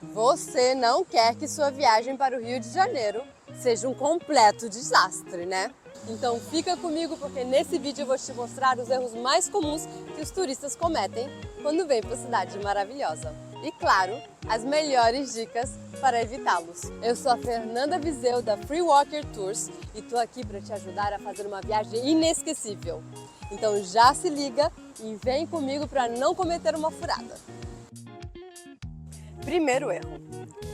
Você não quer que sua viagem para o Rio de Janeiro seja um completo desastre, né? Então fica comigo porque nesse vídeo eu vou te mostrar os erros mais comuns que os turistas cometem quando vêm para a cidade maravilhosa. E claro, as melhores dicas para evitá-los. Eu sou a Fernanda Viseu da Free Walker Tours e estou aqui para te ajudar a fazer uma viagem inesquecível. Então já se liga e vem comigo para não cometer uma furada. Primeiro erro,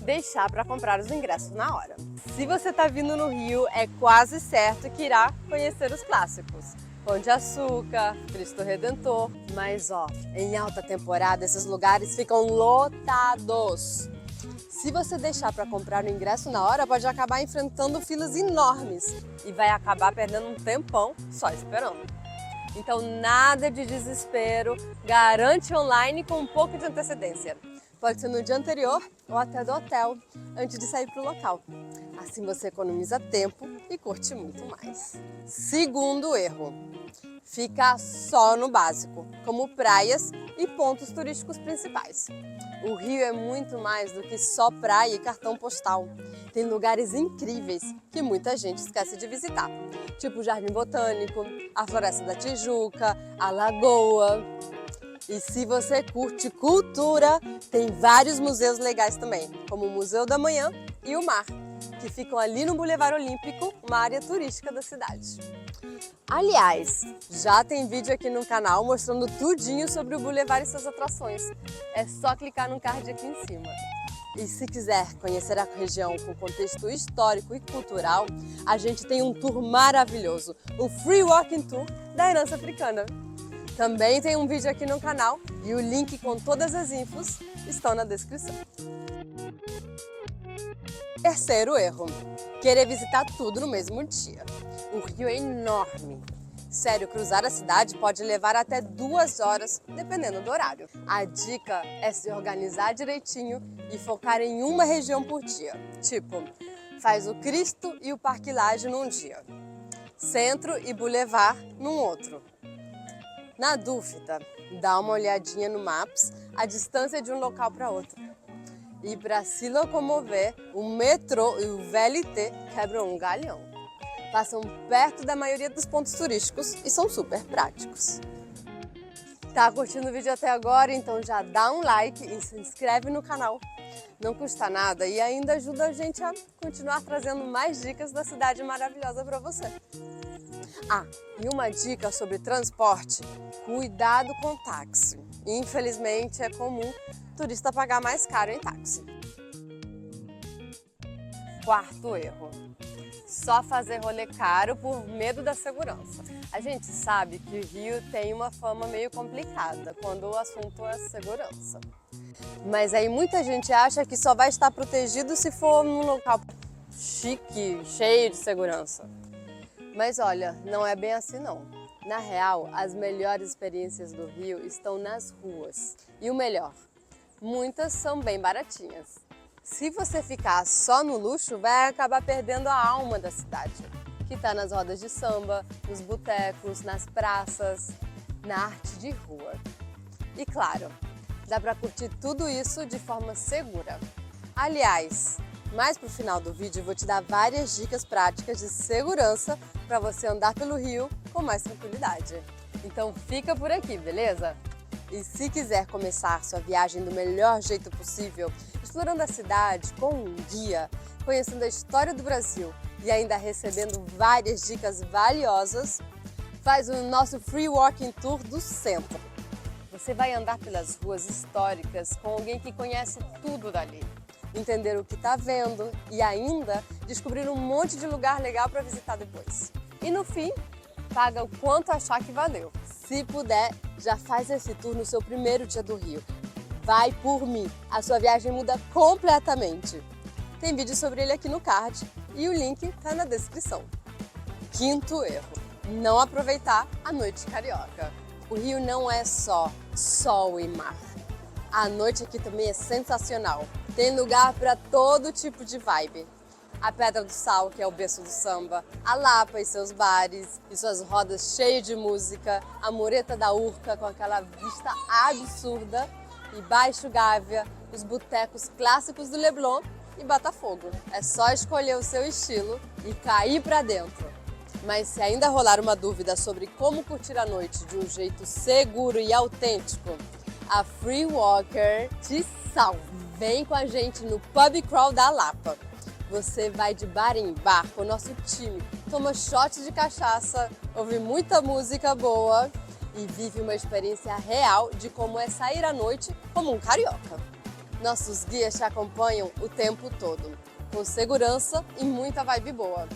deixar para comprar os ingressos na hora. Se você está vindo no Rio, é quase certo que irá conhecer os clássicos. Pão de Açúcar, Cristo Redentor, mas em alta temporada esses lugares ficam lotados. Se você deixar para comprar o ingresso na hora, pode acabar enfrentando filas enormes e vai acabar perdendo um tempão só esperando. Então nada de desespero, garante online com um pouco de antecedência. Pode ser no dia anterior ou até do hotel, antes de sair para o local. Assim você economiza tempo e curte muito mais. Segundo erro, ficar só no básico, como praias e pontos turísticos principais. O Rio é muito mais do que só praia e cartão postal. Tem lugares incríveis que muita gente esquece de visitar, tipo o Jardim Botânico, a Floresta da Tijuca, a Lagoa. E se você curte cultura, tem vários museus legais também, como o Museu da Manhã e o Mar, que ficam ali no Boulevard Olímpico, uma área turística da cidade. Aliás, já tem vídeo aqui no canal mostrando tudinho sobre o Boulevard e suas atrações. É só clicar no card aqui em cima. E se quiser conhecer a região com contexto histórico e cultural, a gente tem um tour maravilhoso, o Free Walking Tour da Herança Africana. Também tem um vídeo aqui no canal e o link com todas as infos estão na descrição. Terceiro erro, querer visitar tudo no mesmo dia. O Rio é enorme. Sério, cruzar a cidade pode levar até 2 horas, dependendo do horário. A dica é se organizar direitinho e focar em uma região por dia. Tipo, faz o Cristo e o Parque Lage num dia, Centro e Boulevard num outro. Na dúvida, dá uma olhadinha no Maps a distância de um local para outro. E para se locomover, o metrô e o VLT quebram um galhão. Passam perto da maioria dos pontos turísticos e são super práticos. Tá curtindo o vídeo até agora? Então já dá um like e se inscreve no canal. Não custa nada e ainda ajuda a gente a continuar trazendo mais dicas da cidade maravilhosa para você. E uma dica sobre transporte, cuidado com táxi. Infelizmente é comum turista pagar mais caro em táxi. Quarto erro, só fazer rolê caro por medo da segurança. A gente sabe que o Rio tem uma fama meio complicada quando o assunto é segurança. Mas aí muita gente acha que só vai estar protegido se for num local chique, cheio de segurança. Mas olha, não é bem assim não. Na real, as melhores experiências do Rio estão nas ruas. E o melhor, muitas são bem baratinhas. Se você ficar só no luxo, vai acabar perdendo a alma da cidade, que está nas rodas de samba, nos botecos, nas praças, na arte de rua. E claro, dá para curtir tudo isso de forma segura. Aliás, mais pro final do vídeo eu vou te dar várias dicas práticas de segurança para você andar pelo Rio com mais tranquilidade. Então fica por aqui, beleza? E se quiser começar sua viagem do melhor jeito possível, explorando a cidade com um guia, conhecendo a história do Brasil e ainda recebendo várias dicas valiosas, faz o nosso Free Walking Tour do centro. Você vai andar pelas ruas históricas com alguém que conhece tudo dali, entender o que está vendo e ainda descobrir um monte de lugar legal para visitar depois. E no fim, paga o quanto achar que valeu. Se puder, já faz esse tour no seu primeiro dia do Rio. Vai por mim, a sua viagem muda completamente. Tem vídeo sobre ele aqui no card e o link está na descrição. Quinto erro, não aproveitar a noite carioca. O Rio não é só sol e mar. A noite aqui também é sensacional. Tem lugar para todo tipo de vibe. A Pedra do Sal, que é o berço do samba, a Lapa e seus bares e suas rodas cheias de música, a Mureta da Urca com aquela vista absurda e Baixo Gávea os botecos clássicos do Leblon e Botafogo. É só escolher o seu estilo e cair pra dentro. Mas se ainda rolar uma dúvida sobre como curtir a noite de um jeito seguro e autêntico, a Free Walker te salva. Vem com a gente no Pub Crawl da Lapa. Você vai de bar em bar com o nosso time, toma shot de cachaça, ouve muita música boa e vive uma experiência real de como é sair à noite como um carioca. Nossos guias te acompanham o tempo todo, com segurança e muita vibe boa.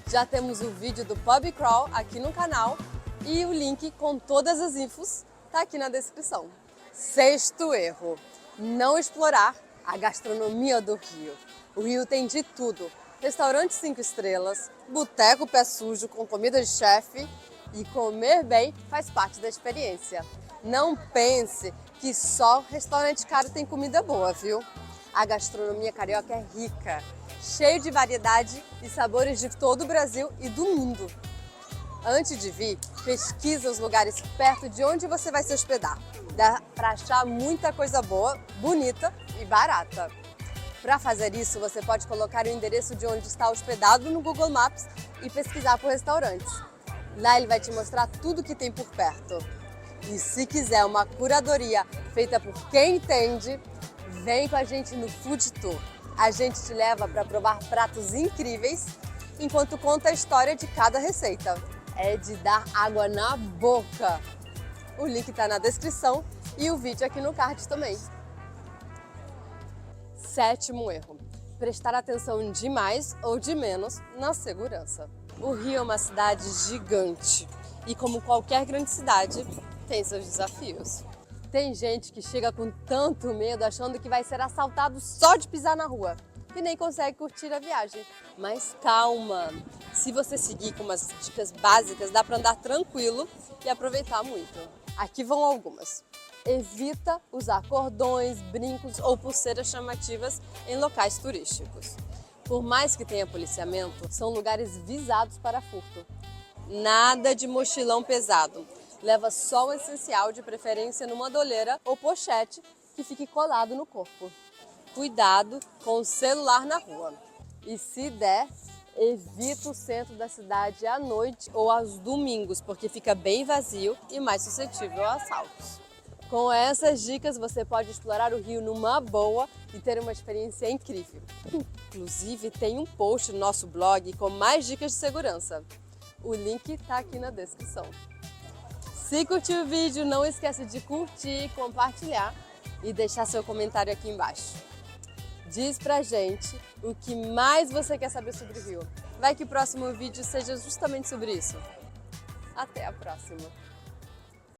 Já temos o vídeo do Pub Crawl aqui no canal e o link com todas as infos está aqui na descrição. Sexto erro, não explorar a gastronomia do Rio. O Rio tem de tudo, restaurante 5 estrelas, boteco pé sujo com comida de chefe e comer bem faz parte da experiência. Não pense que só restaurante caro tem comida boa, viu? A gastronomia carioca é rica, cheio de variedade e sabores de todo o Brasil e do mundo. Antes de vir, pesquisa os lugares perto de onde você vai se hospedar. Dá para achar muita coisa boa, bonita e barata. Para fazer isso, você pode colocar o endereço de onde está hospedado no Google Maps e pesquisar por restaurantes. Lá ele vai te mostrar tudo que tem por perto. E se quiser uma curadoria feita por quem entende, vem com a gente no Food Tour. A gente te leva para provar pratos incríveis enquanto conta a história de cada receita. É de dar água na boca. O link está na descrição e o vídeo aqui no card também. Sétimo erro, prestar atenção demais ou de menos na segurança. O Rio é uma cidade gigante e, como qualquer grande cidade, tem seus desafios. Tem gente que chega com tanto medo achando que vai ser assaltado só de pisar na rua e nem consegue curtir a viagem. Mas calma, se você seguir com umas dicas básicas, dá para andar tranquilo e aproveitar muito. Aqui vão algumas. Evita usar cordões, brincos ou pulseiras chamativas em locais turísticos. Por mais que tenha policiamento, são lugares visados para furto. Nada de mochilão pesado. Leva só o essencial, de preferência numa doleira ou pochete que fique colado no corpo. Cuidado com o celular na rua. E se der, evita o centro da cidade à noite ou aos domingos, porque fica bem vazio e mais suscetível a assaltos. Com essas dicas, você pode explorar o Rio numa boa e ter uma experiência incrível. Inclusive, tem um post no nosso blog com mais dicas de segurança. O link está aqui na descrição. Se curtiu o vídeo, não esqueça de curtir, compartilhar e deixar seu comentário aqui embaixo. Diz pra gente o que mais você quer saber sobre o Rio. Vai que o próximo vídeo seja justamente sobre isso. Até a próxima!